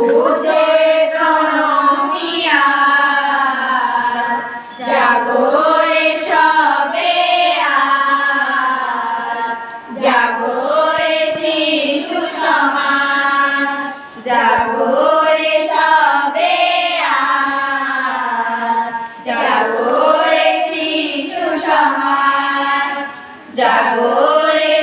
বুদ্ধের প্রণামী আজ, জাগো রে সবে আজ, জাগো রে শিশু সমাজ, জাগো রে সবে আজ, জাগো রে শিশু সমাজ, জাগো রে